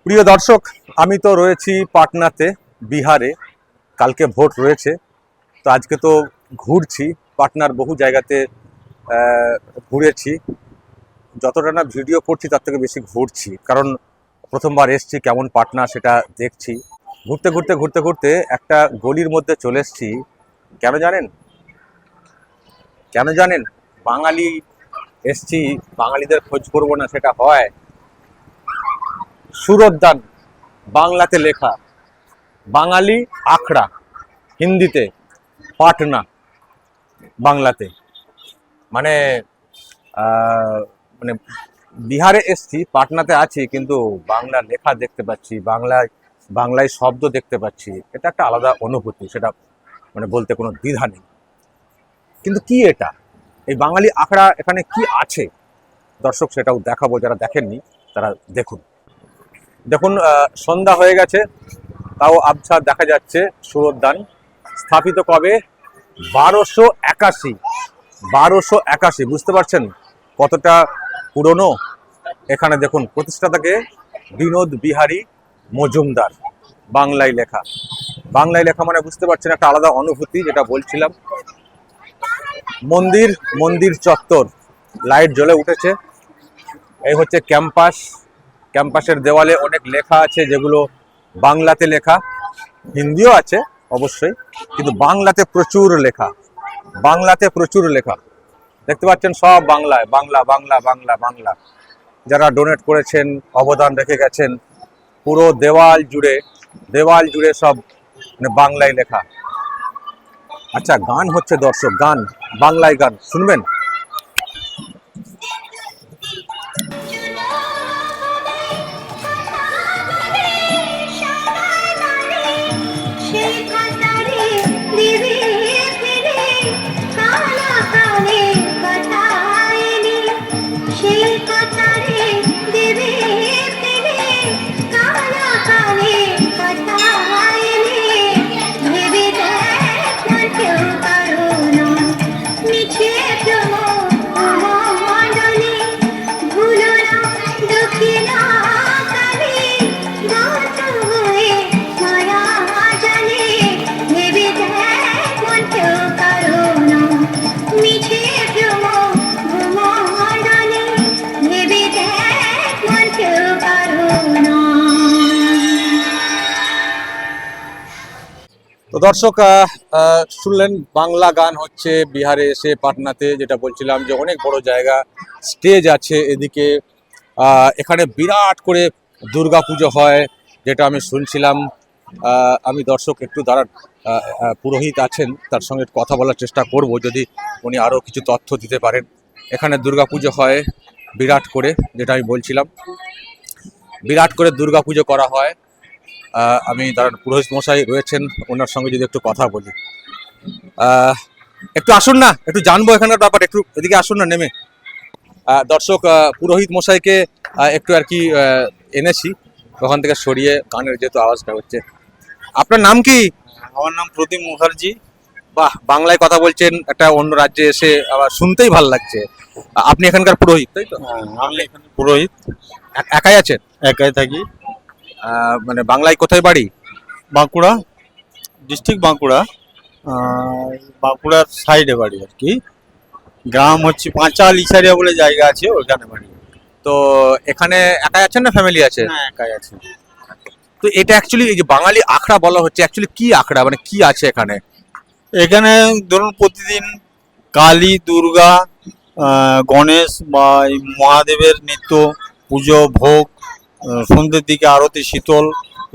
প্রিয় দর্শক, আমি তো রয়েছি পাটনাতে, বিহারে। কালকে ভোট রয়েছে, তো আজকে তো ঘুরছি পাটনার বহু জায়গাতে। ঘুরেছি, যতটা না ভিডিও করছি তার থেকে বেশি ঘুরছি, কারণ প্রথমবার এসছি, কেমন পাটনা সেটা দেখছি। ঘুরতে ঘুরতে ঘুরতে ঘুরতে একটা গলির মধ্যে চলে এসছি। কেন জানেন? কেন জানেন? বাঙালি এসছি, বাঙালিদের খোঁজ করবো না সেটা হয়? সুরদ্দান, বাংলাতে লেখা বাঙালি আখড়া, হিন্দিতে পাটনা, বাংলাতে। মানে মানে বিহারে এসছি, পাটনাতে আছি, কিন্তু বাংলা লেখা দেখতে পাচ্ছি, বাংলায় শব্দ দেখতে পাচ্ছি। এটা একটা আলাদা অনুভূতি, সেটা মানে বলতে কোনো দ্বিধা নেই। কিন্তু কি এটা, এই বাঙালি আখড়া এখানে কি আছে দর্শক, সেটাও দেখাবো। যারা দেখেননি তারা দেখুন। দেখুন, সন্ধ্যা হয়ে গেছে, তাও আবছা দেখা যাচ্ছে। সুরদ্দান স্থাপিত কবে? 1281। 1281, বুঝতে পারছেন কতটা পুরনো? এখানে দেখুন, প্রতিষ্ঠাতাকে বিনোদ বিহারী মজুমদার। বাংলায় লেখা, বাংলায় লেখা মানে বুঝতে পারছেন একটা আলাদা অনুভূতি, যেটা বলছিলাম। মন্দির চত্বর, লাইট জ্বলে উঠেছে। এই হচ্ছে ক্যাম্পাস। ক্যাম্পাসের দেওয়ালে অনেক লেখা আছে, যেগুলো বাংলাতে লেখা, হিন্দিও আছে অবশ্যই, কিন্তু বাংলাতে প্রচুর লেখা। বাংলাতে প্রচুর লেখা দেখতে পাচ্ছেন, সব বাংলায়, বাংলা বাংলা বাংলা বাংলা। যারা ডোনেট করেছেন, অবদান রেখে গেছেন, পুরো দেওয়াল জুড়ে সব মানে বাংলায় লেখা। আচ্ছা, গান হচ্ছে দর্শক, গান, বাংলায় গান শুনবেন। তো দর্শক, শুনলেন বাংলা গান হচ্ছে বিহারে এসে, পাটনাতে। যেটা বলছিলাম যে অনেক বড় জায়গা, স্টেজ আছে এদিকে। এখানে বিরাট করে দুর্গাপুজো হয়, যেটা আমি শুনছিলাম। আমি দর্শক একটু দাঁড়ান, পুরোহিত আছেন, তার সঙ্গে কথা বলার চেষ্টা করব, যদি উনি আরও কিছু তথ্য দিতে পারেন। এখানে দুর্গাপুজো হয় বিরাট করে, যেটা আমি বলছিলাম, বিরাট করে দুর্গাপুজো করা হয়। আমি দাঁড়ান, পুরোহিত মশাই রয়েছেন, ওনার সঙ্গে যদি একটু কথা বলি। একটু আসুন না, একটু জানবো এখানকার ব্যাপার, একটু এদিকে আসুন না নেমে। দর্শক, পুরোহিত মশাইকে একটু আর কি এনেছি ওখান থেকে সরিয়ে, গানের যেহেতু আওয়াজটা হচ্ছে। আপনার নাম কি? আমার নাম প্রদীপ মুখার্জি। বাহ, বাংলায় কথা বলছেন, একটা অন্য রাজ্যে এসে আবার শুনতেই ভালো লাগছে। আপনি এখানকার পুরোহিত, তাই তো? আমি এখানে পুরোহিত, একাই আছেন? একাই থাকি। মানে বাংলায় কোথায় বাড়ি? বাঁকুড়া ডিস্ট্রিক্ট, বাঁকুড়া। বাঁকুড়ার সাইডে বাড়ি আর কি। গ্রাম হচ্ছে পাঁচাল ইছারিয়া বলে জায়গা আছে, ওইখানে বাড়ি। তো এখানে একাই আছেন না ফ্যামিলি আছে? না, একাই আছে। তো এটা অ্যাকচুয়ালি, এই যে বাঙালি আখড়া বলা হচ্ছে, অ্যাকচুয়ালি কি আখড়া, মানে কি আছে এখানে? এখানে ধরুন প্রতিদিন কালী, দুর্গা, গণেশ বা এই মহাদেবের নিত্য পুজো, ভোগ, সন্ধ্যের দিকে আরতি, শীতল,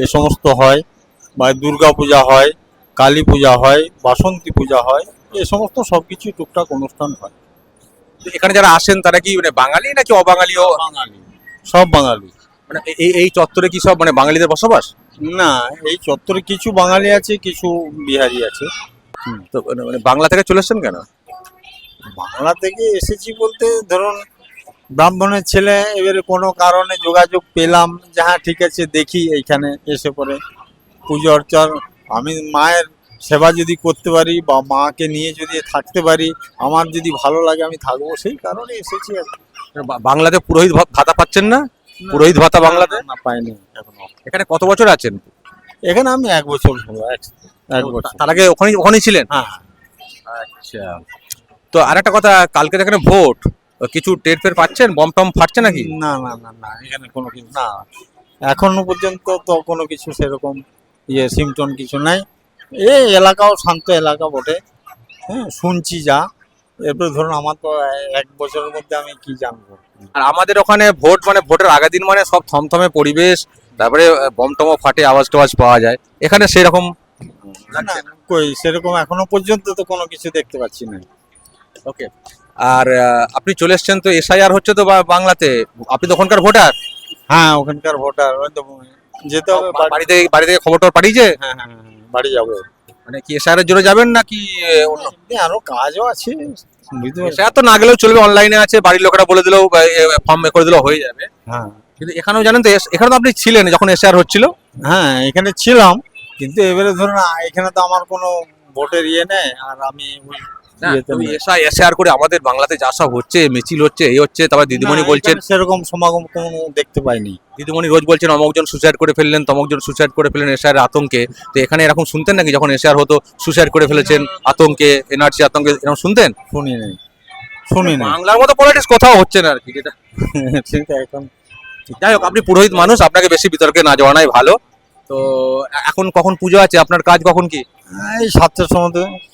এ সমস্ত হয়। বা দুর্গা পূজা হয়, কালী পূজা হয়, বাসন্তী পূজা হয়, এ সমস্ত সব কিছু টুকটাক অনুষ্ঠান হয়। তো এখানে যারা আসেন তারা কি মানে বাঙালি নাকি অবাঙালিও? বাঙালি, সব বাঙালি। মানে এই চত্বরে কি সব মানে বাঙালিদের বসবাস? না, এই চত্বরে কিছু বাঙালি আছে, কিছু বিহারি আছে। তো মানে বাংলা থেকে চলে এসছেন কেন? বাংলা থেকে এসেছি বলতে ধরুন ব্রাহ্মণের ছেলে, এবারে কোনো কারণে যোগাযোগ পেলাম যে হ্যাঁ ঠিক আছে দেখি, এইখানে এসে পরে পুজো অর্চা, আমি মায়ের সেবা যদি করতে পারি বা মাকে নিয়ে যদি থাকতে পারি, আমার যদি ভালো লাগে আমি থাকবো, সেই কারণে এসেছি আর কি। বাংলাতে পুরোহিত ভাতা পাচ্ছেন না? পুরোহিত ভাতা বাংলাতে? না, পাইনি এখনো। এখানে কত বছর আছেন? এখানে আমি 1 বছর হলো, এক বছর। তার আগে ওখানেই ছিলেন? হ্যাঁ। আচ্ছা। তো আরেকটা কথা, কালকে তো এখানে ভোট, কিছু টের ফের পাচ্ছেন? বম টম ফাটছে নাকি? না না না না, এখানে কোনো কিছু না, এখনো পর্যন্ত তো কোনো কিছু সেরকম সিমটম কিছু নাই। এই এলাকাও শান্ত এলাকা বটে, হ্যাঁ, শুনছি যা। এরপরে ধরুন আমার তো 1 বছরের মধ্যে আমি কি জানবো। আর আমাদের ওখানে ভোট মানে ভোটের আগের দিন মানে সব থমথমে পরিবেশ, তারপরে বম টমও ফাটে, আওয়াজ টাওয়াজ পাওয়া যায়। এখানে সেরকম না না, কই সেরকম এখনো পর্যন্ত তো কোনো কিছু দেখতে পাচ্ছি না। ওকে। আর আপনি চলে এসছেন তো, এসআইআর হচ্ছে তো বাংলাতে, আপনি তো ওখানকার ভোটার? হ্যাঁ, ওখানকার ভোটার, ওই তো যেতে হবে বাড়ি থেকে খবর টবর পাঠিয়েছে? হ্যাঁ হ্যাঁ হ্যাঁ, বাড়ি যাবো। মানে কি এসআইআর এর জন্য যাবেন নাকি অন্য? এমনি আরো কাজও আছে, বুঝতে পারছি। এসআইআর তো না গেলেও চলবে, অনলাইনে আছে, বাড়ির লোকেরা বলে দিলেও ফর্ম করে দিলেও হয়ে যাবে। হ্যাঁ কিন্তু এখানেও জানেন তো, এখানে তো আপনি ছিলেন যখন এসআইআর হচ্ছিল? হ্যাঁ, এখানে ছিলাম, কিন্তু এবারে ধরুন এখানে তো আমার কোনো ভোটের নেই, আর আমি ওই ইয়েতে নেই। এসআইআর করে আমাদের বাংলাতে যা সব হচ্ছে, মিছিল হচ্ছে, এই হচ্ছে, তারপর দিদিমণি না, বলছেন, এখানে সেরকম সমাগম কোনো দেখতে পাইনি। দিদিমণি রোজ বলছেন অমুকজন সুসাইড করে ফেললেন, তমকজন সুসাইড করে ফেললেন এসআইআর আতঙ্কে। তো এখানে এরকম শুনতেন নাকি যখন এসআইআর হতো, সুসাইড করে ফেলেছেন আতঙ্কে, এনআরসি আতঙ্কে, এরকম শুনতেন? শুনি নাই, শুনি নাই। বাংলার মতো পলিটিক্স কোথাও হচ্ছে না আর কি, যেটা। ঠিক এখন যাই হোক, আপনি পুরোহিত মানুষ, আপনাকে বেশি বিতর্কে না যাওয়াটাই ভালো। তো এখন কখন পুজো আছে, আপনার কাজ কখন কি? এই 7টার সময়,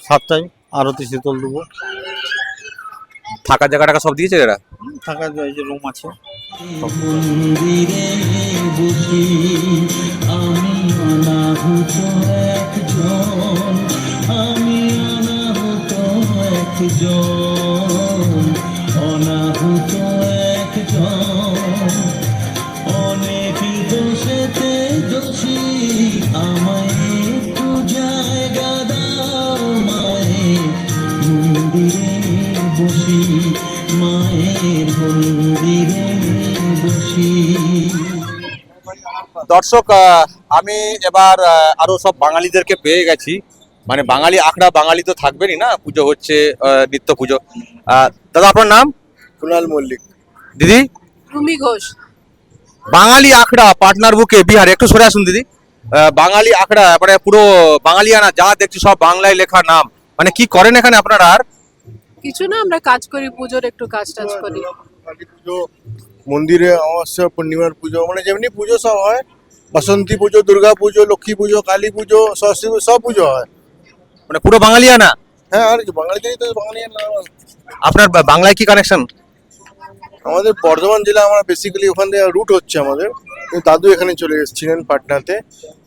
7টায় আরতি শীতল দেবো। থাকার জায়গা টাকা সব দিয়েছে এরা? থাকার এই যে রুম আছে। মন্দিরে বসি আমি অনাহুত একজন, আমি অনাহুত একজন, অনাহুত একজন, অনেক দোষেতে দোষী, আমায় একটু জায়গা দাও মায়ের মন্দিরে বসি, মায়ের মন্দিরে বসি। দর্শক, আমি এবার আরো সব বাঙালিদেরকে পেয়ে গেছি। মানে বাঙালি আখড়া, বাঙালি তো থাকবেনই না, পুজো হচ্ছে, নিত্য পুজো। দাদা, আপনার নাম? কুণাল মল্লিক। দিদি? রুমি ঘোষ। বাঙালি আখড়া পাটনার বুকে বিহার, একটু সরে আসুন দিদি। বাঙালি আখড়া মানে পুরো বাঙালিয়ানা, যা দেখছি সব বাংলায় লেখা নাম। মানে কি করেন এখানে আপনারা? আর কিছু না, আমরা কাজ করি, পুজোর একটু কাজ টাজ করি। কালী পুজো, মন্দিরে অমাবস্যা পূর্ণিমার পুজো, মানে যেমনি পুজো সব হয়, বসন্তী পুজো, দুর্গা পুজো, লক্ষ্মী পুজো, কালী পুজো, সরস্বতী পুজো, সব পুজো হয়। মানে পুরো বাঙালিয়ানা? হ্যাঁ, আর কি বাঙালিদেরই তো বাঙালি নাম। আপনার বাংলায় কি কানেকশন? আমাদের বর্ধমান জেলা, আমরা বেসিক্যালি ওখান থেকে রুট হচ্ছে আমাদের, কিন্তু দাদু এখানে চলে এসেছিলেন পাটনাতে,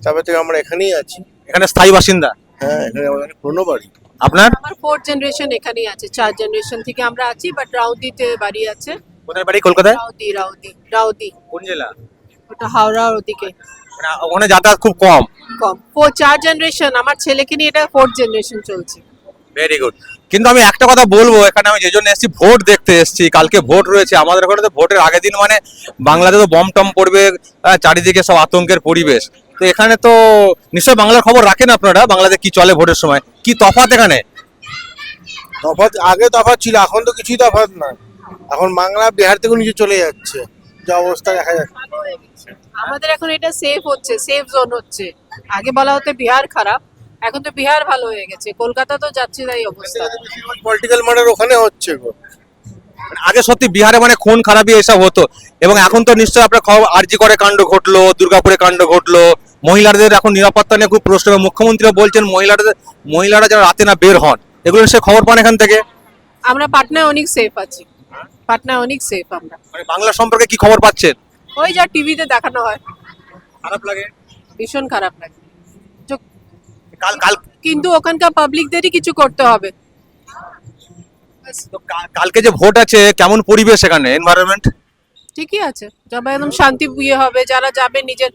তারপর থেকে আমরা এখানেই আছি। এখানে স্থায়ী বাসিন্দা? হ্যাঁ, এখানে আমাদের পুরনো বাড়ি। আপনার আমার 4th জেনারেশন এখানেই আছে, 4 জেনারেশন থেকে আমরা আছি, বাট রাউদিতে বাড়ি আছে। কোথায় বাড়ি? কলকাতায়? রাউদি কোন জেলা? ওটা হাওড়ার ওদিকে। মানে ওখানে যাতায়াত খুব কম? কম। 4 জেনারেশন, আমার ছেলেকে নিয়ে এটা 4th জেনারেশন চলছে। Very good. কিন্তু আমি একটা কথা বলবো, এখানে আমি যে জন্য এসেছি, ভোট দেখতে এসেছি। কালকে ভোট রয়েছে আমাদের ওখানে, তো ভোটের আগের দিন মানে বাংলাতে তো বম টম পড়বে, চারিদিকে সব আতঙ্কের পরিবেশ। তো এখানে তো নিশ্চয় বাংলার খবর রাখেন আপনারা, বাংলাতে কি চলে ভোটের সময়, কি তফাৎ এখানে? তফাৎ আগে তফাৎ ছিল, এখন তো কিছুই তফাৎ না। এখন বাংলা বিহার থেকে নিচে চলে যাচ্ছে, যা অবস্থা দেখা যাচ্ছে। ভালো হয়ে গেছে। আমাদের এখন এটা সেফ হচ্ছে, সেফ জোন হচ্ছে। আগে বলা হতো বিহার খারাপ, এখন তো বিহার ভালো হয়ে গেছে। কলকাতা তো যাচ্ছে তাই অবস্থা। পলিটিক্যাল মার্ডার ওখানে হচ্ছে গো। মানে আগে সত্যি বিহারে মানে খুন খারাপি এসব হতো, এবং এখন তো নিশ্চয়ই আপনার খবর, আরজি করে কাণ্ড ঘটলো, দুর্গাপুরে কাণ্ড ঘটলো, মহিলাদের এখন নিরাপত্তা নিয়ে খুব প্রশ্ন। মুখ্যমন্ত্রীও বলছেন মহিলারা যেন রাতে না বের হন, এগুলো সে খবর পান এখান থেকে? আমরা পাটনায় অনেক সেফ আছি, পাটনায় অনেক সেফ আমরা। মানে বাংলা সম্পর্কে কি খবর পাচ্ছেন? ওই যা টিভিতে দেখানো হয়, খারাপ লাগে, ভীষণ খারাপ লাগে। কাল কাল কিন্তু ওখানকার পাবলিকদেরই কিছু করতে হবে। তো কালকে যে ভোট আছে, কেমন পরিবেশ এখানে, এনভায়রনমেন্ট? ঠিকই আছে, সবাই একদম শান্তি হবে। যারা যাবে নিজের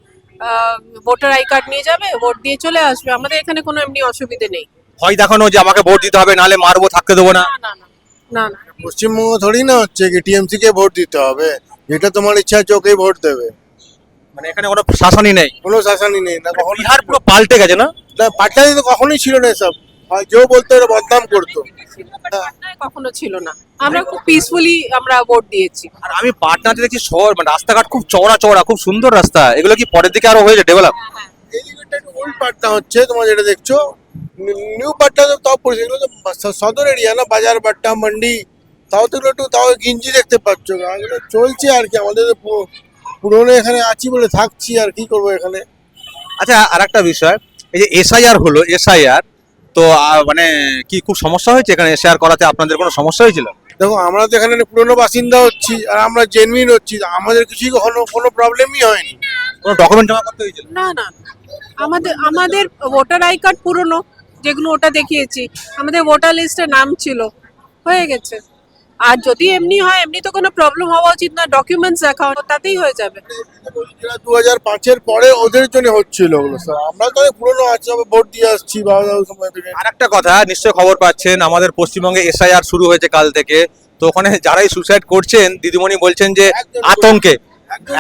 ভোটার আই কার্ড নিয়ে যাবে, ভোট দিয়ে চলে আসবে। আমাদের এখানে কোনো এমনি অসুবিধে নেই। ভয় দেখানো যে আমাকে ভোট দিতে হবে, নাহলে মারবো, থাকতে দেবো না? না না না না। পশ্চিমবঙ্গ থোড়ি না হচ্ছে কি টিএমসি কে ভোট দিতে হবে, যেটা তোমার ইচ্ছা আছে ওকেই ভোট দেবে। মানে এখানে কোনো শাসনই নেই? কোনো শাসনই নেই না, কখনো বিহার পুরো পাল্টে গেছে না? না, পাটনাতে তো কখনোই ছিল না এসব। যেও বলতো ওরা বদনাম করতো। পাটনায় কখনো ছিল না, আমরা খুব পিসফুলি আমরা ভোট দিয়েছি। আর আমি পাটনাতে দেখছি শহর মানে রাস্তাঘাট খুব চওড়া চওড়া, খুব সুন্দর রাস্তা, এগুলো কি পরের দিকে আরো হয়েছে ডেভেলপ? এইদিকে ওল্ড পাটনা হচ্ছে, তোমার যেটা দেখছো নিউ পাটনা তো তাও পড়ছে, এগুলো তো সদর এরিয়া না, বাজার বাট্টা মান্ডি, তাও তো এগুলো একটু তাও গিঞ্জি দেখতে পাচ্ছ, এগুলো চলছে আর কি। আমাদের তো পুরোনো এখানে আছি বলে থাকছি, আর কি করবো এখানে। আচ্ছা, আর একটা বিষয়, এই যে এসআইআর হলো, এসআইআর তো মানে কি খুব সমস্যা হয়েছে এখানে এসআইআর করাতে? আপনাদের কোনো সমস্যা হয়েছিল? দেখো আমরা তো এখানে পুরোনো বাসিন্দা হচ্ছি, আর আমরা জেনুইন হচ্ছি, আমাদের কিছুই কখনো কোনো প্রবলেমই হয়নি। কোনো ডকুমেন্ট জমা করতে হয়েছিল? না না, আমাদের আমাদের ভোটার আই কার্ড পুরনো, যেগুলো ওটা দেখিয়েছি, আমাদের ভোটার লিস্টে নাম ছিল, হয়ে গেছে। আর যদি এমনি হয়, এমনি তো কোনো প্রবলেম হওয়া উচিত না, ডকুমেন্টস দেখাও, তাতেই হয়ে যাবে। যেটা 2005-এর পরে ওদের জন্য হচ্ছিল ওগুলো সব, আমরা তো অনেক পুরোনো আছি, আমরা ভোট দিয়ে আসছি বাবা দাদুর সময় থেকে। আর একটা কথা নিশ্চয়ই খবর পাচ্ছেন, আমাদের পশ্চিমবঙ্গে এসআইআর শুরু হয়েছে কাল থেকে, তো ওখানে যারাই সুসাইড করছেন দিদিমণি বলছেন যে আতঙ্কে,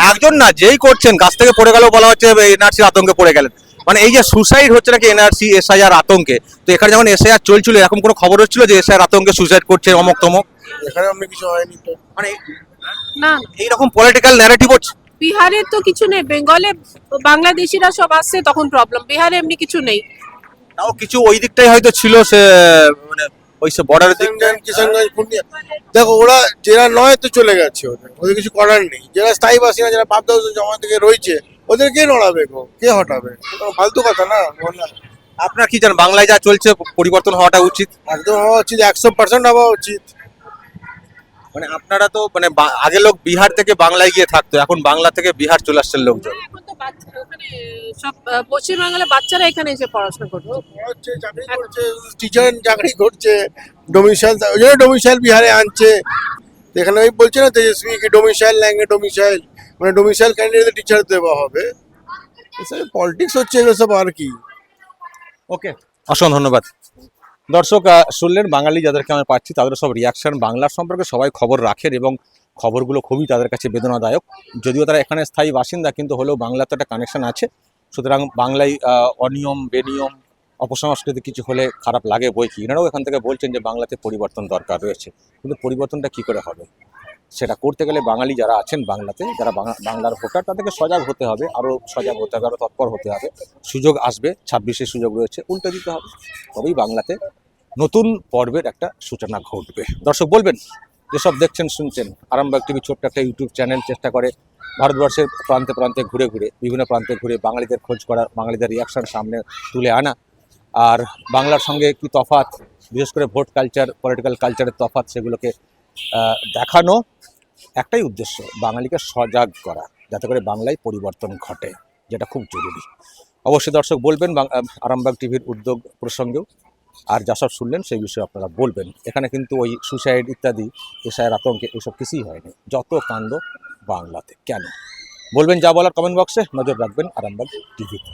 একজন না যেই করছেন গাছ থেকে পড়ে গেল বলা হচ্ছে এনআরসির আতঙ্কে পড়ে গেলেন, মানে এই যে সুসাইড হচ্ছে নাকি এনআরসি এসআইআর আতঙ্কে। তো এখানে যখন এসআইআর চলছিল এরকম কোনো খবর হচ্ছিল যে এসআইআর আতঙ্কে সুসাইড করছে অমক তমক? এখানে অন্য কিছু হয়নি তো। মানে না, এইরকম পলিটিক্যাল ন্যারেটিভ হচ্ছে। বিহারে তো কিছু নেই, বেঙ্গলে বাংলাদেশিরা সব আসছে তখন প্রবলেম, বিহারে এমনি কিছু নেই। তাও কিছু ওই দিকটাই হয়তো ছিল, সে মানে ওই সব বর্ডারের দিক। কিষানগঞ্জ পূর্ণিয়া, দেখো ওরা যারা নয় তো চলে গেছে, ওদের ওদের কিছু করার নেই। যারা স্থায়ী বাসিন্দা, যারা বাপ দাদু জমা থেকে রয়েছে, ওদের কে নড়াবে গো, কে হটাবে? এটা ফালতু কথা না, বললাম। আপনার কি জানেন বাংলায় যা চলছে পরিবর্তন হওয়াটা উচিত? একদম হওয়া উচিত, 100% হওয়া উচিত। মানে আপনারা তো মানে আগে লোক বিহার থেকে বাংলায় গিয়ে থাকতো, এখন বাংলা থেকে বিহার চলে আসছে লোকজন। এখন তো ওখানে সব পশ্চিমবাংলার বাচ্চারা এখানে এসে পড়াশোনা করছে। হচ্ছে চাকরি করছে, টিচার চাকরি করছে, ডোমিসাইল, ওই জন্য ডোমিসাইল বিহারে আনছে। তো এখানে ওই বলছে না তেজস্বী কি ডোমিসাইল ল্যাঙ্গে ডোমিসাইল, মানে ডোমিসাইল ক্যান্ডিডেট টিচার দেওয়া হবে। এসব পলিটিক্স হচ্ছে এগুলো সব, আর কি। ওকে, অসংখ্য ধন্যবাদ। দর্শক শুনলেন, বাঙালি যাদেরকে আমরা পাচ্ছি তাদের সব রিয়াকশন, বাংলার সম্পর্কে সবাই খবর রাখেন এবং খবরগুলো খুবই তাদের কাছে বেদনাদায়ক। যদিও তারা এখানে স্থায়ী বাসিন্দা, কিন্তু হলেও বাংলাতে একটা কানেকশন আছে। সুতরাং বাংলায় অনিয়ম বেনিয়ম অপসংস্কৃতি কিছু হলে খারাপ লাগে বই কি। এনারাও এখান থেকে বলছেন যে বাংলাতে পরিবর্তন দরকার রয়েছে, কিন্তু পরিবর্তনটা কি করে হবে সেটা করতে গেলে বাঙালি যারা আছেন বাংলাতে, যারা বাংলার ভোটার, তাদেরকে সজাগ হতে হবে, আরও সজাগ হতে হবে, আরও তৎপর হতে হবে। সুযোগ আসবে, 26-এ সুযোগ রয়েছে, উল্টে দিতে হবে, তবেই বাংলাতে নতুন পর্বের একটা সূচনা ঘটবে। দর্শক বলবেন, যেসব দেখছেন শুনছেন, আরামবাগ টিভি ছোট্ট একটা ইউটিউব চ্যানেল, চেষ্টা করে ভারতবর্ষের প্রান্তে প্রান্তে ঘুরে ঘুরে, বিভিন্ন প্রান্তে ঘুরে বাঙালিদের খোঁজ করা, বাঙালিদের রিয়াকশন সামনে তুলে আনা, আর বাংলার সঙ্গে কি তফাৎ, বিশেষ করে ভোট কালচার, পলিটিক্যাল কালচারের তফাৎ, সেগুলোকে দেখানো। একটাই উদ্দেশ্য, বাঙালিকে সজাগ করা, যাতে করে বাংলায় পরিবর্তন ঘটে, যেটা খুব জরুরি। অবশ্যই দর্শক বলবেন আরামবাগ টিভির উদ্যোগ প্রসঙ্গেও, আর যা সব শুনলেন সেই বিষয়ে আপনারা বলবেন। এখানে কিন্তু ওই সুসাইড ইত্যাদি এসআইয়ের আতঙ্কে এসব কিছুই হয়নি, যত কাণ্ড বাংলাতে। কেন বলবেন, যা বলার কমেন্ট বক্সে নজর রাখবেন আরামবাগ টিভিতে।